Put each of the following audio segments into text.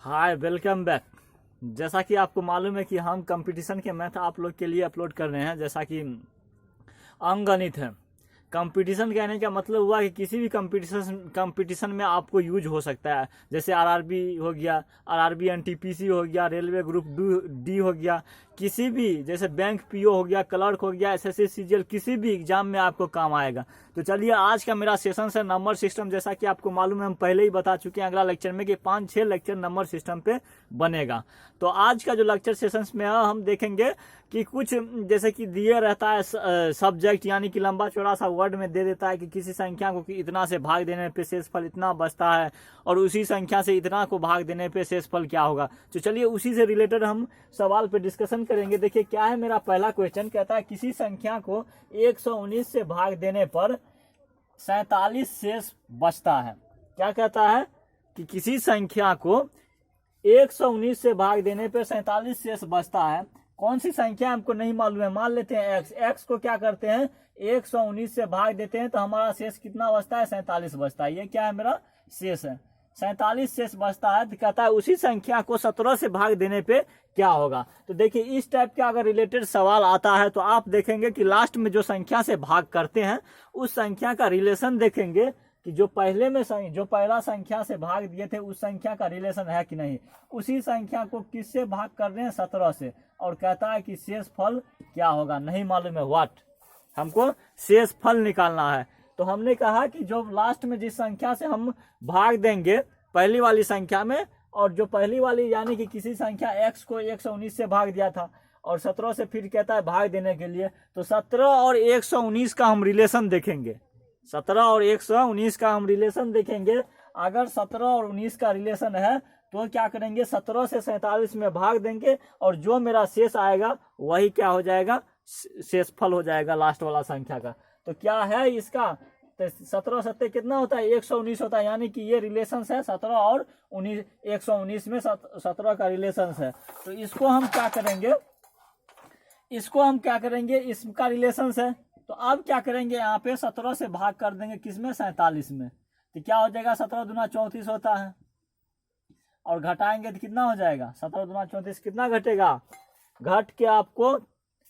हाय, welcome back. जैसा कि आपको मालूम है कि हम कंपटीशन के मैथ आप लोग के लिए अपलोड कर रहे हैं। जैसा कि अंकगणित है। कंपटीशन कहने का मतलब हुआ कि किसी भी कंपटीशन में आपको यूज हो सकता है। जैसे आरआरबी हो गया, आरआरबी एनटीपीसी हो गया, रेलवे ग्रुप डी हो गया, किसी भी जैसे बैंक पीओ हो गया, क्लर्क हो गया, एसएससी सीजीएल, किसी भी एग्जाम में आपको काम आएगा। तो चलिए, आज का मेरा सेशन है नंबर सिस्टम। जैसा कि आपको मालूम है, हम पहले ही बता चुके हैं अगला लेक्चर में कि 5-6 लेक्चर नंबर सिस्टम पे बनेगा। तो आज का जो लेक्चर सेशन में है, हम देखेंगे कि कुछ जैसे कि दिए रहता है सब्जेक्ट, यानी कि लंबा चौड़ा सा वर्ड में दे देता है कि किसी संख्या को कि इतना से भाग देने पे शेषफल इतना बचता है, और उसी संख्या से इतना को भाग देने पे शेषफल क्या होगा। तो चलिए, उसी से रिलेटेड हम सवाल पे डिस्कशन करेंगे। देखिए क्या है मेरा पहला क्वेश्चन। कहता है किसी संख्या को 119 से भाग देने पर 47 शेष बचता है। क्या कहता है कि किसी संख्या को 119 से भाग देने पर 47 शेष बचता है। कौन सी संख्या हमको नहीं मालूम है। मान लेते हैं एक्स। एक्स को क्या करते हैं, 119 से भाग देते हैं तो हमारा शेष कितना बचता है, 47 बचता है। ये क्या है, मेरा शेष है 47 शेष बचता है। तो कहता है उसी संख्या को 17 से भाग देने पे क्या होगा। तो देखिए, इस टाइप का अगर रिलेटेड सवाल आता है तो आप देखेंगे कि लास्ट में जो संख्या से भाग करते हैं उस संख्या का रिलेशन देखेंगे कि जो पहला संख्या से भाग दिए थे उस संख्या का रिलेशन है कि नहीं। उसी संख्या को किससे भाग कर रहे हैं, 17 से। और कहता है कि शेषफल क्या होगा, नहीं मालूम है व्हाट। हमको शेषफल निकालना है। तो हमने कहा कि जो लास्ट में जिस संख्या से हम भाग देंगे पहली वाली संख्या में, और जो पहली वाली यानी कि किसी संख्या x को 119 से भाग दिया था और 17 से फिर कहता है भाग देने के लिए, तो 17 और 119 का हम रिलेशन देखेंगे। 17 और 119 का हम रिलेशन देखेंगे। अगर 17 और 19 का रिलेशन है तो क्या करेंगे, 17 से 47 में भाग देंगे और जो मेरा शेष आएगा वही क्या हो जाएगा, शेषफल हो जाएगा लास्ट वाला संख्या का। तो क्या है इसका, तो 17 सत्ते कितना होता है, 119 होता है। यानी कि ये रिलेशन है 17 और 19, 119 में 17 का रिलेशन है। तो इसको हम क्या करेंगे, इसका रिलेशन है। तो अब क्या करेंगे, यहाँ पे 17 से भाग कर देंगे किसमें, 47 में। तो क्या हो जाएगा, 17 दूना 34 होता है, और घटाएंगे तो कितना हो जाएगा, 17 दूना 34 कितना घटेगा, घट के आपको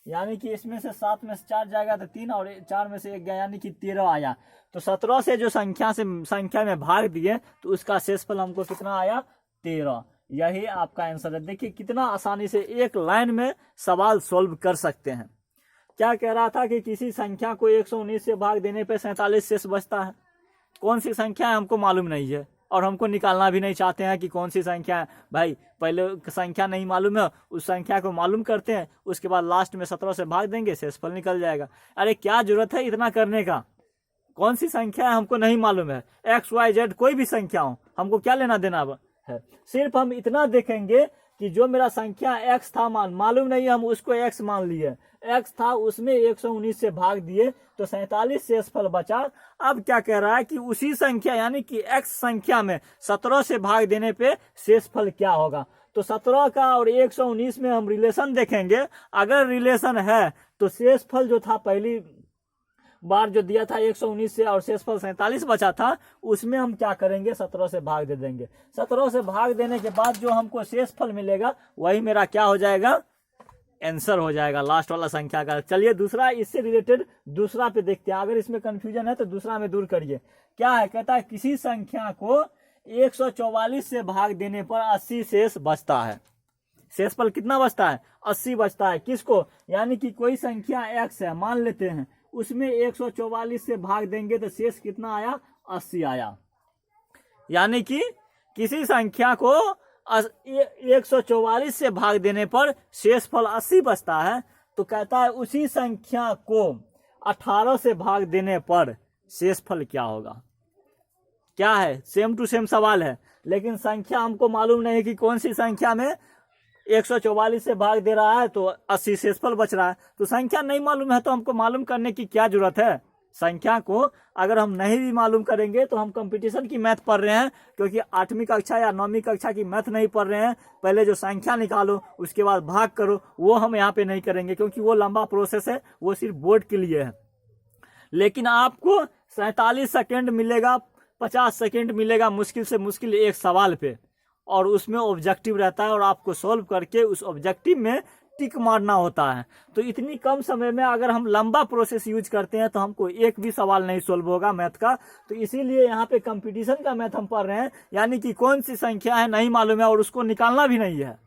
यानी कि इसमें से 7 में से 4 जाएगा तो 3, और 4 में से 1 गया यानी कि 13 आया। तो 17 से जो संख्या में भाग दिए तो उसका शेषफल हमको कितना आया, 13। यही आपका आंसर है। देखिए कितना आसानी से एक लाइन में सवाल सोल्व कर सकते हैं। क्या कह रहा था कि किसी संख्या को 119 से भाग देने पे 47 शेष बचता है। कौन सी संख्या है हमको मालूम नहीं है, और हमको निकालना भी नहीं चाहते हैं कि कौन सी संख्या है। भाई पहले संख्या नहीं मालूम है, उस संख्या को मालूम करते हैं, उसके बाद लास्ट में 17 से भाग देंगे, शेषफल निकल जाएगा। अरे क्या जरूरत है इतना करने का। कौन सी संख्या है हमको नहीं मालूम है, XYZ कोई भी संख्या हो, हमको क्या लेना देना है। सिर्फ हम इतना देखेंगे कि जो मेरा संख्या x था, मालूम नहीं, हम उसको x मान लिए, x था, उसमें 119 से भाग दिए तो 47 शेषफल बचा। अब क्या कह रहा है कि उसी संख्या यानी कि x संख्या में 17 से भाग देने पे शेषफल क्या होगा। तो 17 का और 119 में हम रिलेशन देखेंगे। अगर रिलेशन है तो शेषफल जो था पहली बार जो दिया था 119 से और शेषफल 47 बचा था, उसमें हम क्या करेंगे, 17 से भाग दे देंगे। 17 से भाग देने के बाद जो हमको शेषफल मिलेगा वही मेरा क्या हो जाएगा, आंसर हो जाएगा लास्ट वाला संख्या का। चलिए दूसरा, इससे रिलेटेड दूसरा पे देखते हैं। अगर इसमें कंफ्यूजन है तो दूसरा में दूर करिए। क्या है, कहता है किसी संख्या को 144 से भाग देने पर 80 शेष बचता है। शेषफल कितना बचता है, 80 बचता है। किसको, यानी कि कोई संख्या x है मान लेते हैं, उसमें 144 से भाग देंगे तो शेष कितना आया, 80 आया। यानी कि किसी संख्या को 144 से भाग देने पर शेषफल 80 बचता है। तो कहता है उसी संख्या को 18 से भाग देने पर शेषफल क्या होगा। क्या है, सेम टू सेम सवाल है, लेकिन संख्या हमको मालूम नहीं है कि कौन सी संख्या में 144 से भाग दे रहा है तो 80 शेषफल बच रहा है। तो संख्या नहीं मालूम है तो हमको मालूम करने की क्या जरूरत है। संख्या को अगर हम नहीं भी मालूम करेंगे तो हम कंपटीशन की मैथ पढ़ रहे हैं, क्योंकि 8वीं कक्षा या 9वीं कक्षा की मैथ नहीं पढ़ रहे हैं। पहले जो संख्या निकालो उसके बाद भाग करो, वो हम यहाँ पे नहीं करेंगे, क्योंकि वो लंबा प्रोसेस है, वो सिर्फ बोर्ड के लिए है। लेकिन आपको 47 सेकेंड मिलेगा, 50 सेकेंड मिलेगा मुश्किल से मुश्किल एक सवाल पे, और उसमें ऑब्जेक्टिव रहता है और आपको सॉल्व करके उस ऑब्जेक्टिव में टिक मारना होता है। तो इतनी कम समय में अगर हम लंबा प्रोसेस यूज करते हैं तो हमको एक भी सवाल नहीं सॉल्व होगा मैथ का। तो इसीलिए यहाँ पे कंपटीशन का मैथ हम पढ़ रहे हैं, यानी कि कौन सी संख्या है नहीं मालूम है और उसको निकालना भी नहीं है।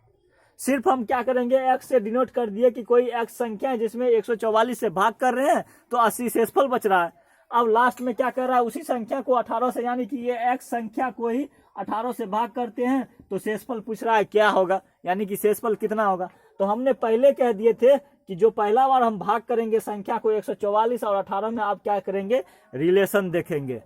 सिर्फ हम क्या करेंगे, x से डिनोट कर दिए कि कोई x संख्या है जिसमें 144 से भाग कर रहे हैं तो 80 शेषफल बच रहा है। अब लास्ट में क्या कर रहा है, उसी संख्या को 18 से, यानी कि ये x संख्या को ही 18 से भाग करते हैं तो शेषफल पूछ रहा है क्या होगा, यानी कि शेषफल कितना होगा। तो हमने पहले कह दिए थे कि जो पहला बार हम भाग करेंगे संख्या को 144 और 18 में, आप क्या करेंगे, रिलेशन देखेंगे।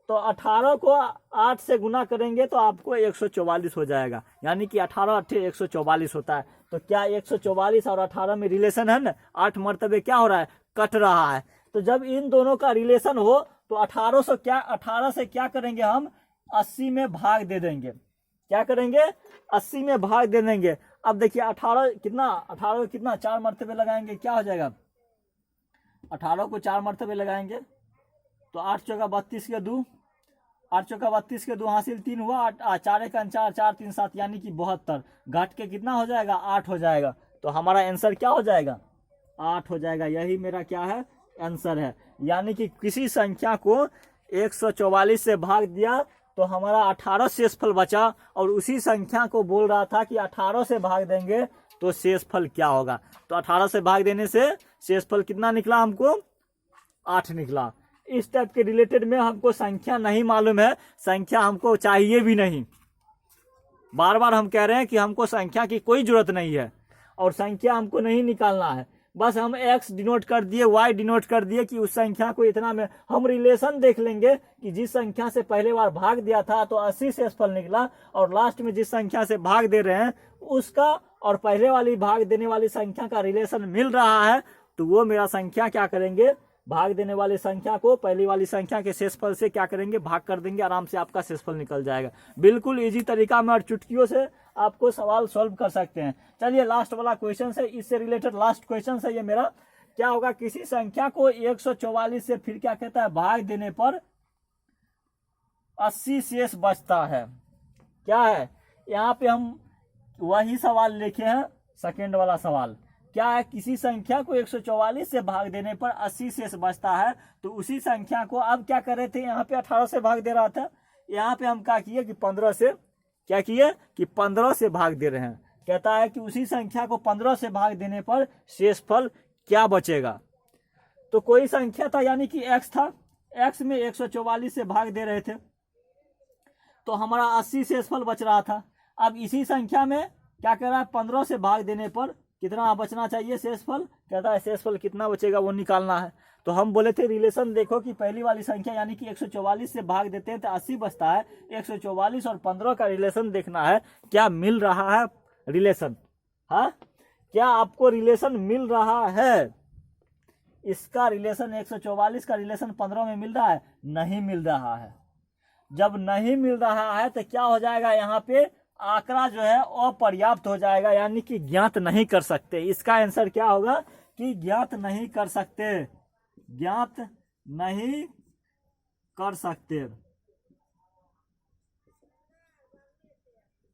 तो 18 को 8 से गुना करेंगे तो आपको 144 हो जाएगा, यानी कि 18 8 144 होता है। तो क्या 144 और 18 में रिलेशन है ना, 8 मरतबे क्या हो रहा है, कट रहा है। तो जब इन दोनों का रिलेशन हो तो 18 से क्या करेंगे, हम 80 में भाग दे देंगे। क्या करेंगे, 80 में भाग दे देंगे। अब देखिए 18 को कितना 4 मरतबे लगाएंगे, क्या हो जाएगा, 18 को 4 मरतबे लगाएंगे तो 8 चौका 32 के 2, 8 चौका 32 के 2 हासिल 3 हुआ, 4 एक 4, 4 3 7, यानी कि 72 घट के कितना हो जाएगा, 8 हो जाएगा। तो हमारा आंसर क्या हो जाएगा, 8 हो जाएगा। यही मेरा क्या है, आंसर है। यानी कि किसी संख्या को 144 से भाग दिया तो हमारा 18 शेषफल बचा, और उसी संख्या को बोल रहा था कि 18 से भाग देंगे तो शेषफल क्या होगा। तो 18 से भाग देने से शेषफल कितना निकला, हमको 8 निकला। इस टाइप के रिलेटेड में हमको संख्या नहीं मालूम है, संख्या हमको चाहिए भी नहीं। बार बार हम कह रहे हैं कि हमको संख्या की कोई जरूरत नहीं है और संख्या हमको नहीं निकालना है। बस हम x डिनोट कर दिए, y डिनोट कर दिए कि उस संख्या को इतना में हम रिलेशन देख लेंगे कि जिस संख्या से पहले बार भाग दिया था तो 80 शेषफल निकला, और लास्ट में जिस संख्या से भाग दे रहे हैं उसका और पहले वाली भाग देने वाली संख्या का रिलेशन मिल रहा है, तो वो मेरा संख्या क्या करेंगे, भाग देने वाली संख्या को पहली वाली संख्या के शेषफल से क्या करेंगे, भाग कर देंगे, आराम से आपका शेषफल निकल जाएगा। बिल्कुल इजी तरीका में और चुटकियों से आपको सवाल सॉल्व कर सकते हैं। चलिए लास्ट वाला क्वेश्चन है, इससे रिलेटेड लास्ट क्वेश्चन है ये मेरा। क्या होगा, किसी संख्या को 144 से फिर क्या कहता है, भाग देने पर 80 शेष बचता है। क्या है, यहाँ पे हम वही सवाल लिखे हैं, सेकेंड वाला सवाल। क्या है, किसी संख्या को 144 से भाग देने पर 80 शेष बचता है। तो उसी संख्या को अब क्या कर रहे थे, यहाँ पे 18 से भाग दे रहा था, यहाँ पे हम क्या किए कि 15 से क्या किए कि 15 से भाग दे रहे हैं। कहता है कि उसी संख्या को 15 से भाग देने पर शेषफल क्या बचेगा। तो कोई संख्या था, यानी कि x था, x में 144 से भाग दे रहे थे तो हमारा 80 शेषफल बच रहा था। अब इसी संख्या में क्या कह रहा है, 15 से भाग देने पर कितना बचना चाहिए शेषफल, कहता है शेषफल कितना बचेगा वो निकालना है। तो हम बोले थे रिलेशन देखो कि पहली वाली संख्या यानी कि 144 से भाग देते हैं तो 80 बचता है, 144 और 15 का रिलेशन देखना है, क्या मिल रहा है रिलेशन। हाँ, क्या आपको रिलेशन मिल रहा है, इसका रिलेशन 144 का रिलेशन 15 में मिल रहा है, नहीं मिल रहा है। जब नहीं मिल रहा है तो क्या हो जाएगा, यहाँ पे आंकड़ा जो है अपर्याप्त हो जाएगा, यानी कि ज्ञात नहीं कर सकते। इसका आंसर क्या होगा कि ज्ञात नहीं कर सकते, ज्ञात नहीं कर सकते।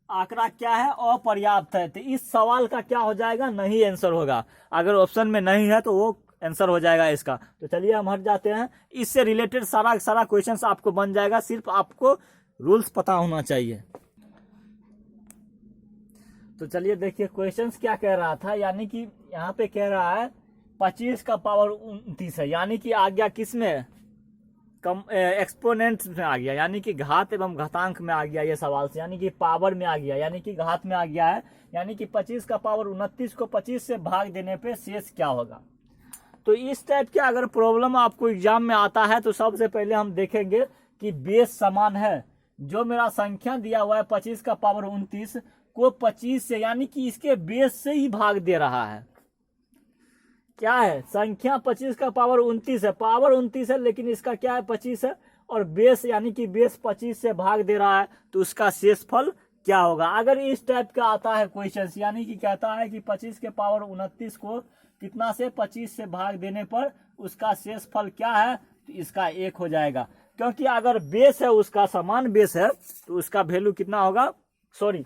आंकड़ा क्या है, अपर्याप्त है। तो इस सवाल का क्या हो जाएगा, नहीं आंसर होगा। अगर ऑप्शन में नहीं है तो वो आंसर हो जाएगा इसका। तो चलिए हम हट जाते हैं, इससे रिलेटेड सारा क्वेश्चंस आपको बन जाएगा, सिर्फ आपको रूल्स पता होना चाहिए। तो चलिए देखिए क्वेश्चंस क्या कह रहा था, यानी कि यहाँ पे कह रहा है 25 का पावर 29 है, यानी कि आ गया किस में, एक्सपोनेंट्स में आ गया, यानी कि घात एवं घातांक में आ गया ये सवाल से, यानी कि पावर में आ गया, यानी कि घात में आ गया है। यानी कि 25 का पावर 29 को 25 से भाग देने पे शेष क्या होगा। तो इस टाइप के अगर प्रॉब्लम आपको एग्जाम में आता है तो सबसे पहले हम देखेंगे कि बेस समान है। जो मेरा संख्या दिया हुआ है 25 का पावर 29 को 25 से, यानी कि इसके बेस से ही भाग दे रहा है। क्या है, संख्या 25 का पावर 29 है, पावर 29 है, लेकिन इसका क्या है 25 है, और बेस यानी कि बेस 25 से भाग दे रहा है, तो उसका शेषफल क्या होगा। अगर इस टाइप का आता है क्वेश्चन, यानी कि कहता है कि 25 के पावर 29 को कितना से 25 से भाग देने पर उसका शेषफल क्या है, तो इसका 1 हो जाएगा। क्योंकि अगर बेस है उसका समान बेस है तो उसका वैल्यू कितना होगा, सॉरी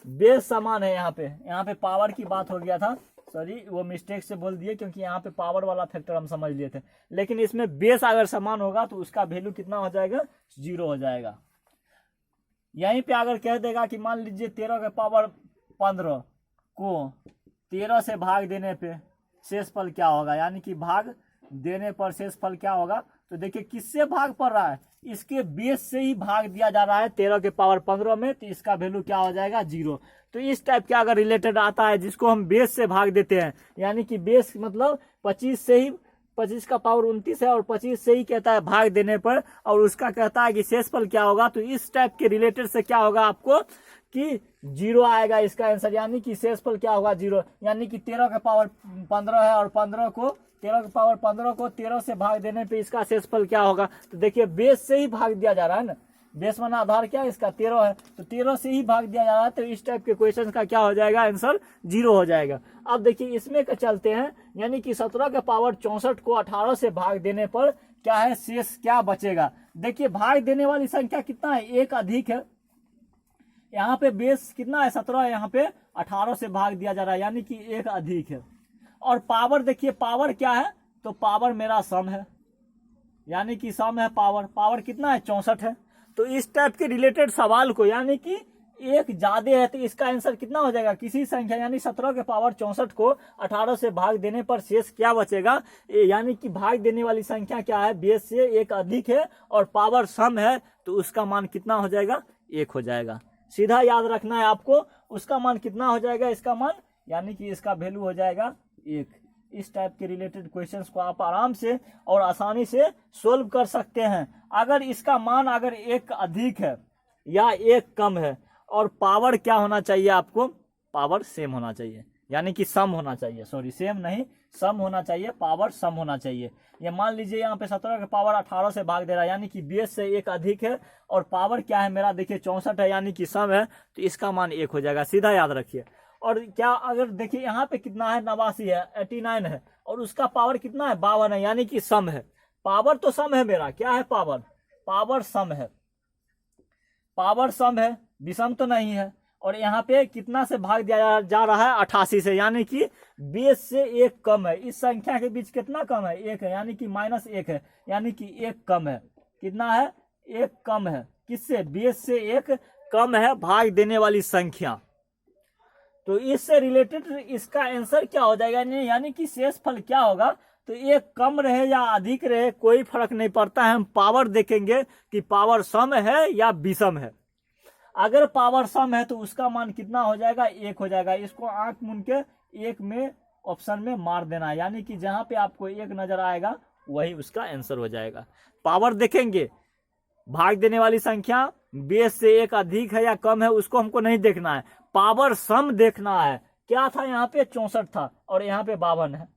बेस समान है, यहाँ पे पावर की बात हो गया था, सॉरी वो मिस्टेक से बोल दिए, क्योंकि यहाँ पे पावर वाला फैक्टर हम समझ लिए थे। लेकिन इसमें बेस अगर समान होगा तो उसका वैल्यू कितना हो जाएगा, 0 हो जाएगा। यहीं पे अगर कह देगा कि मान लीजिए 13 के पावर 15 को 13 से भाग देने पे शेषफल क्या होगा, यानी कि भाग देने पर शेषफल क्या होगा, तो देखिए किससे भाग पड़ रहा है, इसके बेस से ही भाग दिया जा रहा है 13 के पावर 15 में, तो इसका वैल्यू क्या हो जाएगा, 0। तो इस टाइप का अगर रिलेटेड आता है जिसको हम बेस से भाग देते हैं, यानी कि बेस मतलब 25 से ही, 25 का पावर 29 है और 25 से ही कहता है भाग देने पर, और उसका कहता है कि शेषफल क्या होगा, तो इस टाइप के रिलेटेड से क्या होगा आपको कि 0 आएगा इसका आंसर, यानी कि शेषफल क्या होगा, 0। यानी कि 13 के पावर 15 है और 13 के पावर 15 को 13 से भाग देने पे इसका शेषफल क्या होगा, तो देखिए बेस से ही भाग दिया जा रहा है ना, बेस माना आधार क्या है इसका 13 है, तो 13 से ही भाग दिया जा रहा है, तो इस टाइप के क्वेश्चन का क्या हो जाएगा, आंसर 0 हो जाएगा। अब देखिए इसमें चलते हैं, यानी कि 17 के पावर 64 को 18 से भाग देने पर क्या है, शेष क्या बचेगा। देखिए भाग देने वाली संख्या कितना है, एक अधिक है, यहाँ पे बेस कितना है 17 है, यहाँ पे 18 से भाग दिया जा रहा है, यानी कि एक अधिक है। और पावर देखिए पावर क्या है, तो पावर मेरा सम है, यानी कि सम है पावर कितना है 64 है। तो इस टाइप के रिलेटेड सवाल को, यानी कि एक ज्यादा है, तो इसका आंसर कितना हो जाएगा, किसी संख्या यानी 17 के पावर 64 को 18 से भाग देने पर शेष क्या बचेगा, यानी कि भाग देने वाली संख्या क्या है, बेस से एक अधिक है और पावर सम है, तो उसका मान कितना हो जाएगा, 1 हो जाएगा। सीधा याद रखना है आपको, उसका मान कितना हो जाएगा, इसका मान, यानी कि इसका वैल्यू हो जाएगा 1। इस टाइप के रिलेटेड क्वेश्चंस को आप आराम से और आसानी से सोल्व कर सकते हैं। अगर इसका मान अगर 1 अधिक है या 1 कम है, और पावर क्या होना चाहिए आपको, पावर सेम होना चाहिए, यानी कि सम होना चाहिए, सॉरी सेम नहीं सम होना चाहिए, पावर सम होना चाहिए। ये मान लीजिए यहाँ पे 17 के पावर 18 से भाग दे रहा है, यानी कि बेस से 1 अधिक है और पावर क्या है मेरा, देखिए 64 है, यानी कि सम है, तो इसका मान 1 हो जाएगा, सीधा याद रखिए। और क्या अगर देखिए यहाँ पे कितना है, 89 है, 89 है, और उसका पावर कितना है 52 है, यानी कि सम है, पावर तो सम है मेरा, क्या है पावर सम है, पावर सम है, विषम तो नहीं है। और यहाँ पे कितना से भाग दिया जा रहा है, 88 से, यानी कि बेस से 1 कम है, इस संख्या के बीच कितना कम है, 1 है, यानी कि -1 है, यानी कि 1 कम है, कितना है 1 कम है, किससे, बेस से 1 कम है भाग देने वाली संख्या। तो इससे रिलेटेड इसका आंसर क्या हो जाएगा, यानी कि शेषफल क्या होगा, तो 1 कम रहे या अधिक रहे कोई फर्क नहीं पड़ता है, हम पावर देखेंगे कि पावर सम है या विषम है। अगर पावर सम है तो उसका मान कितना हो जाएगा, 1 हो जाएगा। इसको आंख मूंद के 1 में ऑप्शन में मार देना है, यानी कि जहां पे आपको 1 नजर आएगा वही उसका आंसर हो जाएगा। पावर देखेंगे, भाग देने वाली संख्या बेस से 1 अधिक है या कम है उसको हमको नहीं देखना है, पावर सम देखना है। क्या था यहाँ पे 64 था और यहाँ पे 52 है,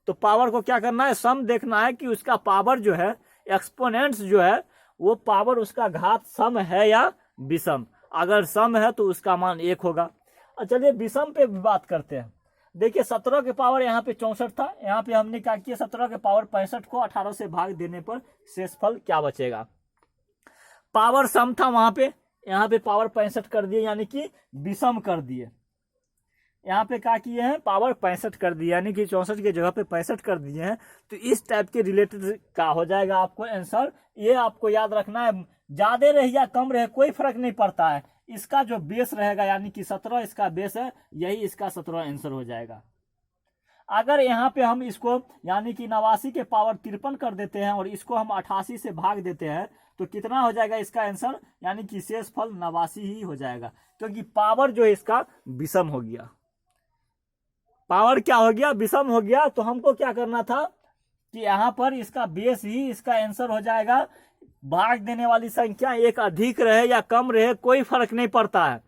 तो पावर को क्या करना है, सम देखना है कि उसका पावर जो है, एक्सपोनेंट्स जो है वो पावर उसका घात सम है या विषम। अगर सम है तो उसका मान 1 होगा। चलिए विषम पे भी बात करते हैं। देखिए 17 के पावर यहाँ पे 64 था, यहाँ पे हमने क्या किया, 17 के पावर 65 को 18 से भाग देने पर शेषफल क्या बचेगा। पावर सम था वहां पे, यहाँ पे पावर 65 कर दिए, यानी कि विषम कर दिए। यहाँ पे क्या किए हैं, पावर 65 कर दिए, यानी कि 64 की जगह पे 65 कर दिए हैं। तो इस टाइप के रिलेटेड क्या हो जाएगा आपको आंसर, ये आपको याद रखना है, ज्यादा रहे या कम रहे कोई फर्क नहीं पड़ता है, इसका जो बेस रहेगा, यानी कि 17 इसका बेस है, यही इसका 17 आंसर हो जाएगा। अगर यहाँ पे हम इसको यानी कि 89 के पावर 53 कर देते हैं और इसको हम 88 से भाग देते हैं, तो कितना हो जाएगा इसका आंसर, यानी कि शेषफल 89 ही हो जाएगा, क्योंकि पावर जो है इसका विषम हो गया। पावर क्या हो गया, विषम हो गया। तो हमको क्या करना था कि यहाँ पर इसका बेस ही इसका आंसर हो जाएगा। भाग देने वाली संख्या 1 अधिक रहे या कम रहे कोई फर्क नहीं पड़ता है,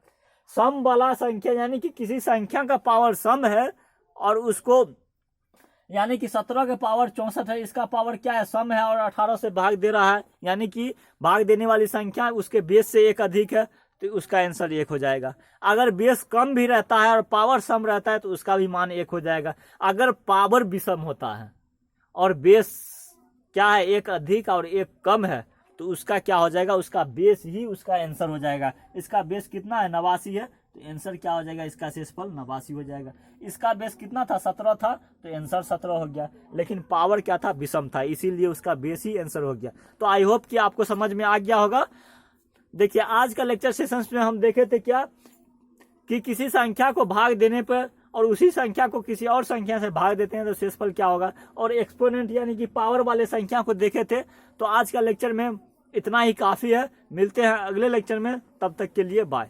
सम वाला संख्या, यानी कि किसी संख्या का पावर सम है और उसको, यानी कि 17 के पावर 64 है, इसका पावर क्या है, सम है और 18 से भाग दे रहा है, यानी कि भाग देने वाली संख्या उसके बेस से 1 अधिक है, तो उसका आंसर 1 हो जाएगा। अगर बेस कम भी रहता है और पावर सम रहता है तो उसका भी मान 1 हो जाएगा। अगर पावर विषम होता है और बेस क्या है 1 अधिक और 1 कम है, तो उसका क्या हो जाएगा, उसका बेस ही उसका आंसर हो जाएगा। इसका बेस कितना है, 89 है, तो आंसर क्या हो जाएगा, इसका शेषफल 89 हो जाएगा। इसका बेस कितना था, 17 था, तो आंसर 17 हो गया। लेकिन पावर क्या था, विषम था, इसीलिए उसका बेस ही आंसर हो गया। तो आई होप कि आपको समझ में आ गया होगा। देखिए आज का लेक्चर सेशंस में हम देखे थे क्या कि किसी संख्या को भाग देने पर और उसी संख्या को किसी और संख्या से भाग देते हैं तो शेषफल क्या होगा, और एक्सपोनेंट यानी कि पावर वाले संख्या को देखे थे। तो आज का लेक्चर में इतना ही काफ़ी है। मिलते हैं अगले लेक्चर में, तब तक के लिए बाय।